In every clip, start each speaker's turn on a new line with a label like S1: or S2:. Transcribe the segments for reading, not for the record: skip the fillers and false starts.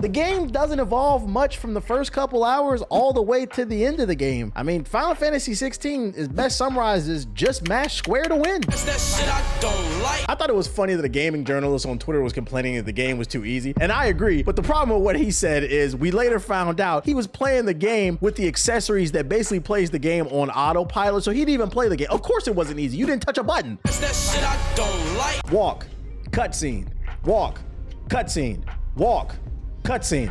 S1: The game doesn't evolve much from the first couple hours all the way to the end of the game. I mean, Final Fantasy 16 is best summarized as just mash square to win.
S2: That's that shit I don't like.
S1: I thought it was funny that a gaming journalist on Twitter was complaining that the game was too easy, and I agree, but the problem with what he said is we later found out he was playing the game with the accessories that basically plays the game on autopilot, so he didn't even play the game. Of course it wasn't easy. You didn't touch a button.
S2: That's that shit I don't like.
S1: Walk, cutscene, walk, cutscene, walk, cutscene.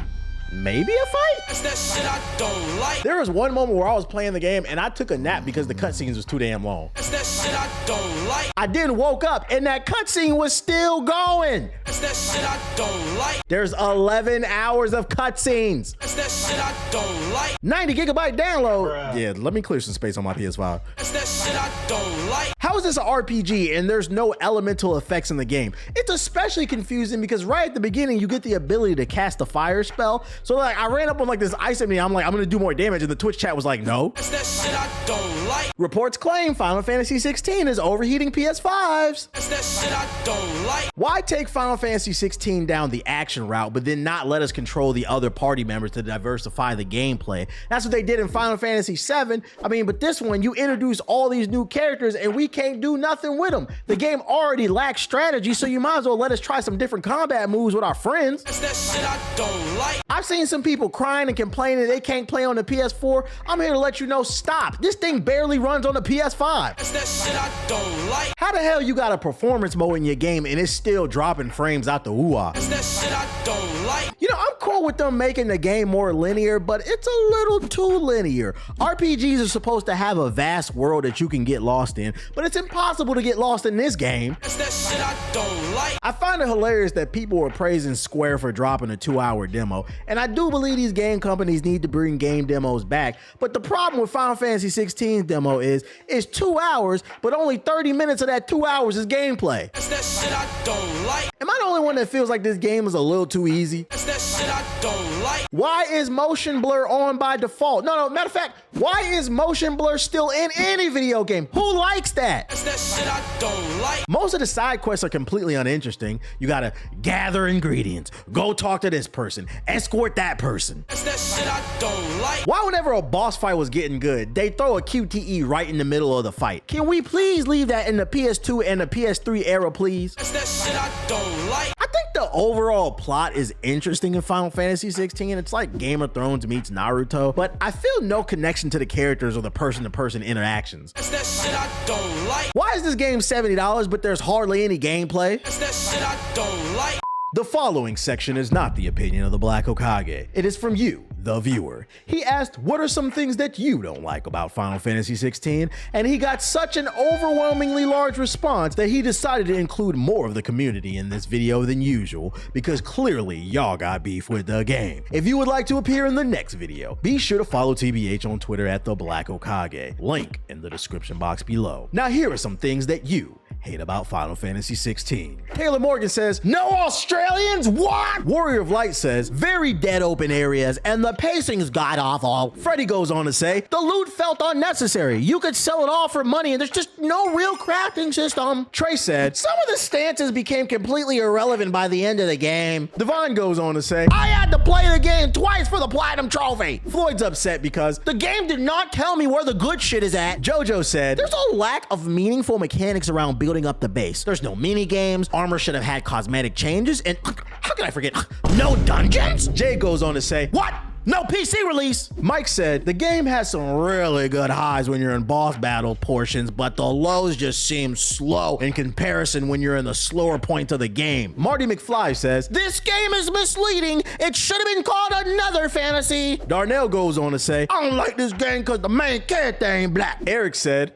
S1: Maybe a fight?
S2: That's that shit I don't like.
S1: There was one moment where I was playing the game and I took a nap because the cutscenes was too damn long.
S2: That's that shit I don't like.
S1: I then woke up and that cutscene was still going.
S2: That's that shit I don't like.
S1: There's 11 hours of cutscenes.
S2: That's that shit I don't like.
S1: 90 gigabyte download. Yeah, let me clear some space on my PS5.
S2: That's that shit I don't like.
S1: How is this an RPG and there's no elemental effects in the game? It's especially confusing because right at the beginning, you get the ability to cast a fire spell. So like I ran up on like this ice enemy, I'm like, I'm gonna do more damage, and the Twitch chat was like, no.
S2: That's that shit I don't like.
S1: Reports claim Final Fantasy 16 is overheating PS5s.
S2: That's that shit I don't like.
S1: Why take Final Fantasy 16 down the action route, but then not let us control the other party members to diversify the gameplay? That's what they did in Final Fantasy 7. I mean, but this one, you introduce all these new characters and we can't do nothing with them. The game already lacks strategy, so you might as well let us try some different combat moves with our friends.
S2: That's that shit I don't like.
S1: I've seen some people crying and complaining they can't play on the PS4. I'm here to let you know, stop. This thing barely runs on the PS5.
S2: That's that shit I don't like.
S1: How the hell you got a performance mode in your game and it's still dropping frames out the ooh-ah?
S2: That's that shit I don't like.
S1: You know, I'm cool with them making the game more linear, but it's a little too linear. RPGs are supposed to have a vast world that you can get lost in, but it's impossible to get lost in this game.
S2: That's that shit I don't like.
S1: I find it hilarious that people were praising Square for dropping a 2-hour demo, and I do believe these game companies need to bring game demos back, but the problem with Final Fantasy 16's demo is it's 2 hours, but only 30 minutes of that 2 hours is gameplay.
S2: That's that shit I don't like.
S1: Am I the only one that feels like this game is a little too easy?
S2: That's that shit I don't like.
S1: Why is motion blur on by default? No, matter of fact, why is motion blur still in any video game? Who likes that?
S2: That's that shit I don't like.
S1: Most of the side quests are completely uninteresting. You gotta gather ingredients, go talk to this person, escort that person.
S2: That's that shit I don't like.
S1: Why whenever a boss fight was getting good, they throw a QTE right in the middle of the fight? Can we please leave that in the PS2 and the PS3 era, please?
S2: That's that shit I don't like.
S1: I think the overall plot is interesting in Final Fantasy 16. It's like Game of Thrones meets Naruto, but I feel no connection to the characters or the person-to-person interactions.
S2: That's that shit I don't like.
S1: Why is this game $70, but there's hardly any gameplay?
S2: That's that shit I don't like.
S1: The following section is not the opinion of the Black Hokage. It is from you, the viewer. He asked, what are some things that you don't like about Final Fantasy 16? And he got such an overwhelmingly large response that he decided to include more of the community in this video than usual, because clearly y'all got beef with the game. If you would like to appear in the next video, be sure to follow TBH on Twitter at the Black Hokage. Link in the description box below. Now here are some things that you hate about Final Fantasy 16. Taylor Morgan says, no Australians, what? Warrior of Light says, very dead open areas and the pacing's god awful. Freddy goes on to say, the loot felt unnecessary. You could sell it all for money and there's just no real crafting system. Trey said, some of the stances became completely irrelevant by the end of the game. Devon goes on to say, I had to play the game twice for the platinum trophy. Floyd's upset because the game did not tell me where the good shit is at. Jojo said, there's a lack of meaningful mechanics around building up the base. There's no mini games, armor should have had cosmetic changes, and how can I forget, no dungeons? Jay goes on to say, what? No PC release. Mike said, the game has some really good highs when you're in boss battle portions, but the lows just seem slow in comparison when you're in the slower point of the game. Marty McFly says, this game is misleading. It should have been called Another Fantasy. Darnell goes on to say, I don't like this game because the main character ain't black. Eric said,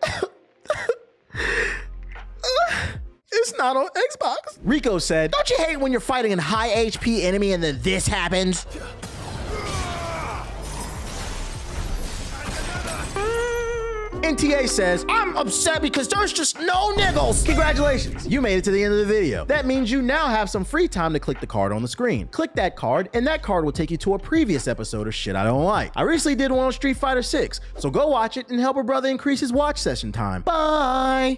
S1: it's not on Xbox. Rico said, don't you hate when you're fighting a high HP enemy and then this happens? NTA says, I'm upset because there's just no niggles. Congratulations, you made it to the end of the video. That means you now have some free time to click the card on the screen. Click that card and that card will take you to a previous episode of Shit I Don't Like. I recently did one on Street Fighter 6, so go watch it and help a brother increase his watch session time. Bye.